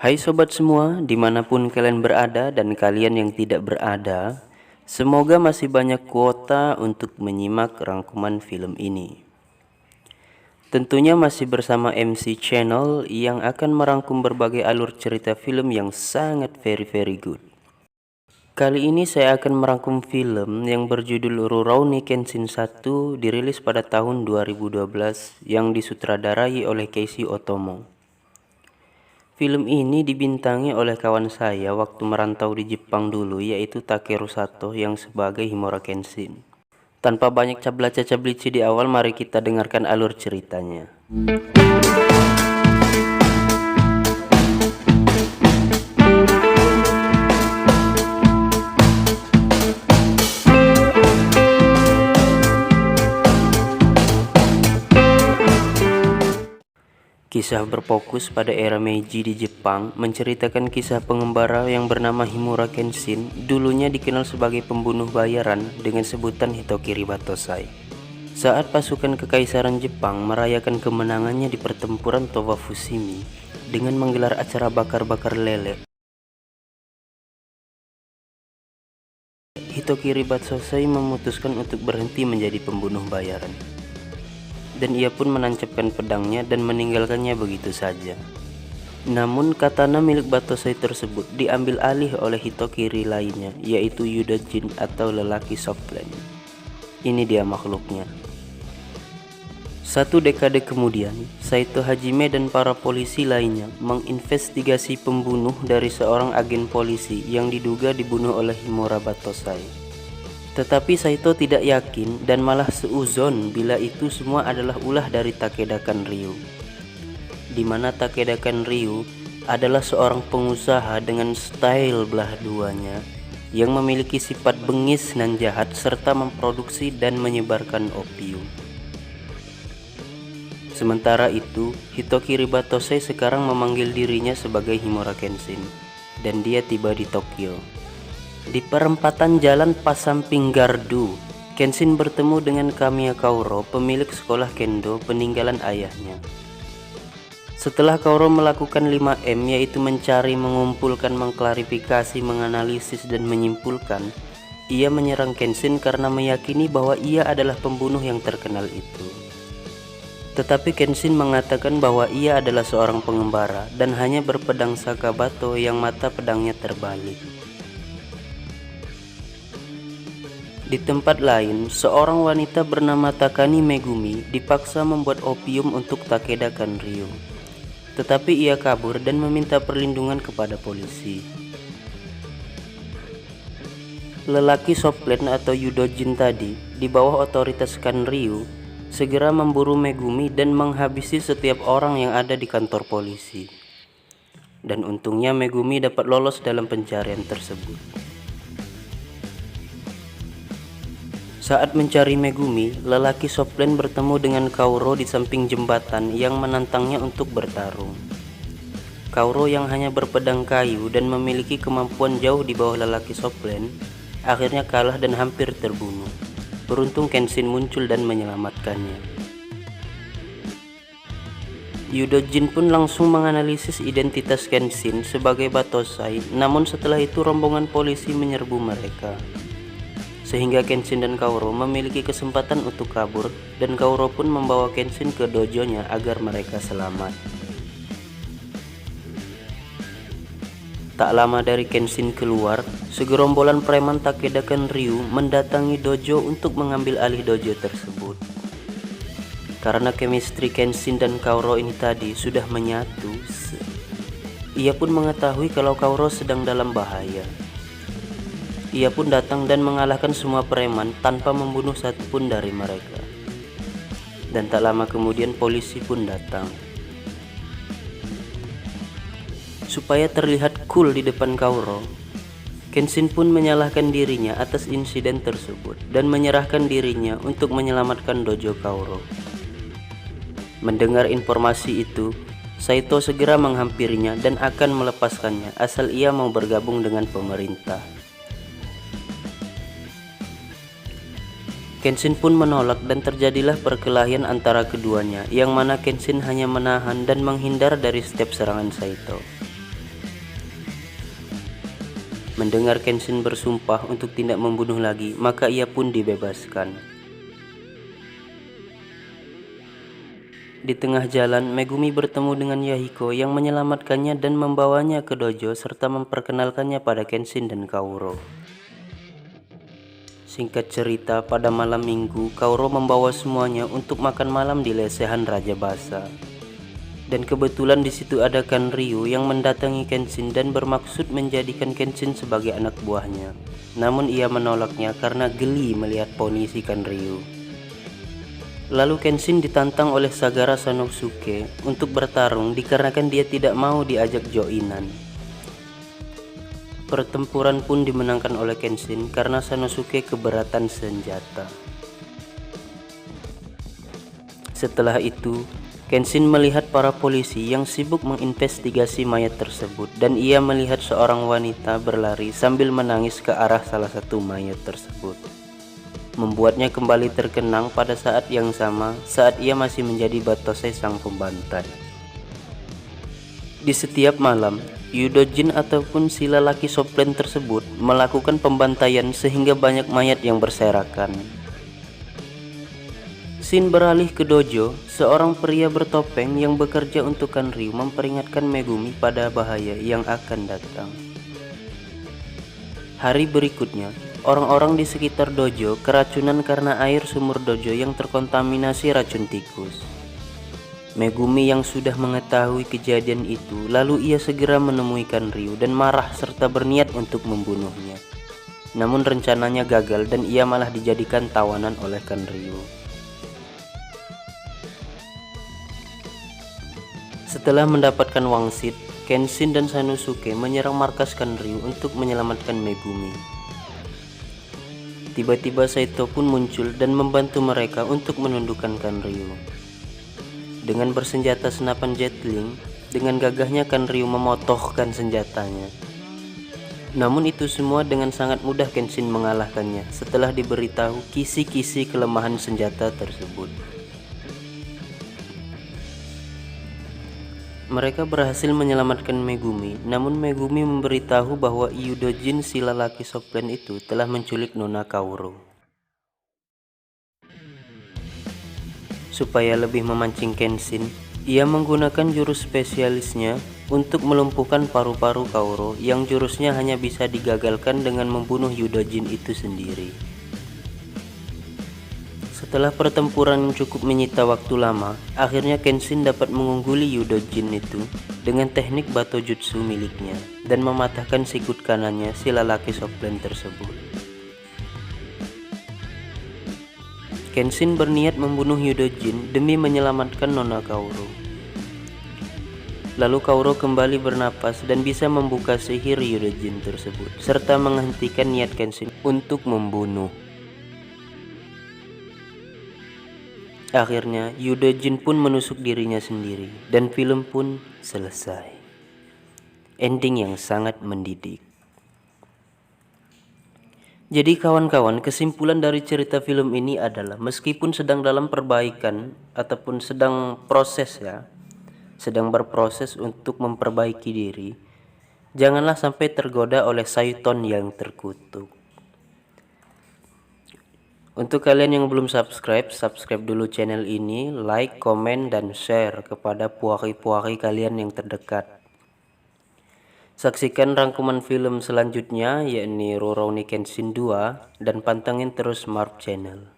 Hai sobat semua, dimanapun kalian berada dan kalian yang tidak berada, semoga masih banyak kuota untuk menyimak rangkuman film ini. Tentunya masih bersama MC Channel yang akan merangkum berbagai alur cerita film yang sangat very good. Kali ini saya akan merangkum film yang berjudul Rurouni Kenshin 1, dirilis pada tahun 2012 yang disutradarai oleh Keiji Otomo. Film ini dibintangi oleh kawan saya waktu merantau di Jepang dulu, yaitu Takeru Sato yang sebagai Himura Kenshin. Tanpa banyak cabla-cacablici di awal, mari kita dengarkan alur ceritanya. Kisah berfokus pada era Meiji di Jepang, menceritakan kisah pengembara yang bernama Himura Kenshin, dulunya dikenal sebagai pembunuh bayaran dengan sebutan Hitokiri Batosai. Saat pasukan kekaisaran Jepang merayakan kemenangannya di pertempuran Toba Fushimi dengan menggelar acara bakar-bakar lele, Hitokiri Batosai memutuskan untuk berhenti menjadi pembunuh bayaran. Dan ia pun menancapkan pedangnya dan meninggalkannya begitu saja. Namun katana milik Batosai tersebut diambil alih oleh Hitokiri lainnya, yaitu Yudojin atau lelaki softland. Ini dia makhluknya. Satu dekade kemudian, Saito Hajime dan para polisi lainnya menginvestigasi pembunuh dari seorang agen polisi yang diduga dibunuh oleh Himura Batosai. Tetapi Saito tidak yakin dan malah seuzon bila itu semua adalah ulah dari Takeda Kanryu, di mana Takeda Kanryu adalah seorang pengusaha dengan style belah duanya yang memiliki sifat bengis dan jahat serta memproduksi dan menyebarkan opium. Sementara itu, Hitokiri Batosai sekarang memanggil dirinya sebagai Himura Kenshin dan dia tiba di Tokyo. Di perempatan jalan pas samping gardu, Kenshin bertemu dengan Kamiya Kaoru, pemilik sekolah kendo peninggalan ayahnya. Setelah Kaoru melakukan 5M, yaitu mencari, mengumpulkan, mengklarifikasi, menganalisis, dan menyimpulkan, ia menyerang Kenshin karena meyakini bahwa ia adalah pembunuh yang terkenal itu. Tetapi Kenshin mengatakan bahwa ia adalah seorang pengembara dan hanya berpedang Sakabato yang mata pedangnya terbalik. Di tempat lain, seorang wanita bernama Takani Megumi dipaksa membuat opium untuk Takeda Kanryu. Tetapi ia kabur dan meminta perlindungan kepada polisi. Lelaki Soplen atau Yudojin tadi, di bawah otoritas Kanryu, segera memburu Megumi dan menghabisi setiap orang yang ada di kantor polisi. Dan untungnya Megumi dapat lolos dalam pencarian tersebut. Saat mencari Megumi, lelaki Soplen bertemu dengan Kaoru di samping jembatan yang menantangnya untuk bertarung. Kaoru yang hanya berpedang kayu dan memiliki kemampuan jauh di bawah lelaki Soplen, akhirnya kalah dan hampir terbunuh. Beruntung Kenshin muncul dan menyelamatkannya. Yudojin pun langsung menganalisis identitas Kenshin sebagai Batosai, namun setelah itu rombongan polisi menyerbu mereka. Sehingga Kenshin dan Kaoru memiliki kesempatan untuk kabur dan Kaoru pun membawa Kenshin ke dojonya agar mereka selamat. Tak lama dari Kenshin keluar, segerombolan preman Takeda Kanryu mendatangi dojo untuk mengambil alih dojo tersebut. Karena chemistry Kenshin dan Kaoru ini tadi sudah menyatu, ia pun mengetahui kalau Kaoru sedang dalam bahaya. Ia pun datang dan mengalahkan semua preman tanpa membunuh satupun dari mereka. Dan tak lama kemudian polisi pun datang. Supaya terlihat cool di depan Kaoru, Kenshin pun menyalahkan dirinya atas insiden tersebut dan menyerahkan dirinya untuk menyelamatkan dojo Kaoru. Mendengar informasi itu, Saito segera menghampirinya dan akan melepaskannya asal ia mau bergabung dengan pemerintah. Kenshin pun menolak dan terjadilah perkelahian antara keduanya, yang mana Kenshin hanya menahan dan menghindar dari setiap serangan Saito. Mendengar Kenshin bersumpah untuk tidak membunuh lagi, maka ia pun dibebaskan. Di tengah jalan, Megumi bertemu dengan Yahiko yang menyelamatkannya dan membawanya ke dojo serta memperkenalkannya pada Kenshin dan Kaoru. Singkat cerita, pada malam minggu, Kaoru membawa semuanya untuk makan malam di lesehan Raja Basa. Dan kebetulan di situ ada Kanryu yang mendatangi Kenshin dan bermaksud menjadikan Kenshin sebagai anak buahnya. Namun ia menolaknya karena geli melihat poni si Kanryu. Lalu Kenshin ditantang oleh Sagara Sanosuke untuk bertarung dikarenakan dia tidak mau diajak joinan. Pertempuran pun dimenangkan oleh Kenshin karena Sanosuke keberatan senjata. Setelah itu, Kenshin melihat para polisi yang sibuk menginvestigasi mayat tersebut dan ia melihat seorang wanita berlari sambil menangis ke arah salah satu mayat tersebut. Membuatnya kembali terkenang pada saat yang sama saat ia masih menjadi Batose sang pembantai. Di setiap malam, Yudojin ataupun si lelaki soplen tersebut melakukan pembantaian sehingga banyak mayat yang berserakan. Shin beralih ke dojo, seorang pria bertopeng yang bekerja untuk Kanryu memperingatkan Megumi pada bahaya yang akan datang. Hari berikutnya, orang-orang di sekitar dojo keracunan karena air sumur dojo yang terkontaminasi racun tikus. Megumi yang sudah mengetahui kejadian itu, lalu ia segera menemui Kanryu dan marah serta berniat untuk membunuhnya. Namun rencananya gagal dan ia malah dijadikan tawanan oleh Kanryu. Setelah mendapatkan wangsit, Kenshin dan Sanosuke menyerang markas Kanryu untuk menyelamatkan Megumi. Tiba-tiba Saito pun muncul dan membantu mereka untuk menundukkan Kanryu. Dengan bersenjata senapan Gatling, dengan gagahnya Kanryu memotohkan senjatanya. Namun itu semua dengan sangat mudah Kenshin mengalahkannya setelah diberitahu kisi-kisi kelemahan senjata tersebut. Mereka berhasil menyelamatkan Megumi, namun Megumi memberitahu bahwa Yudojin si lelaki soplen itu telah menculik Nona Kaoru. Supaya lebih memancing Kenshin, ia menggunakan jurus spesialisnya untuk melumpuhkan paru-paru Kaoru yang jurusnya hanya bisa digagalkan dengan membunuh Yudojin itu sendiri. Setelah pertempuran yang cukup menyita waktu lama, akhirnya Kenshin dapat mengungguli Yudojin itu dengan teknik Bato Jutsu miliknya dan mematahkan sikut kanannya si lelaki soplen tersebut. Kenshin berniat membunuh Yudojin demi menyelamatkan Nona Kaoru. Lalu Kaoru kembali bernapas dan bisa membuka sihir Yudojin tersebut serta menghentikan niat Kenshin untuk membunuh. Akhirnya, Yudojin pun menusuk dirinya sendiri, dan film pun selesai. Ending yang sangat mendidik. Jadi kawan-kawan, kesimpulan dari cerita film ini adalah meskipun sedang dalam perbaikan ataupun sedang berproses untuk memperbaiki diri, janganlah sampai tergoda oleh syaiton yang terkutuk. Untuk kalian yang belum subscribe dulu channel ini, like, komen, dan share kepada puari-puari kalian yang terdekat. Saksikan rangkuman film selanjutnya, yakni Rurouni Kenshin 2, dan pantengin terus Marv Channel.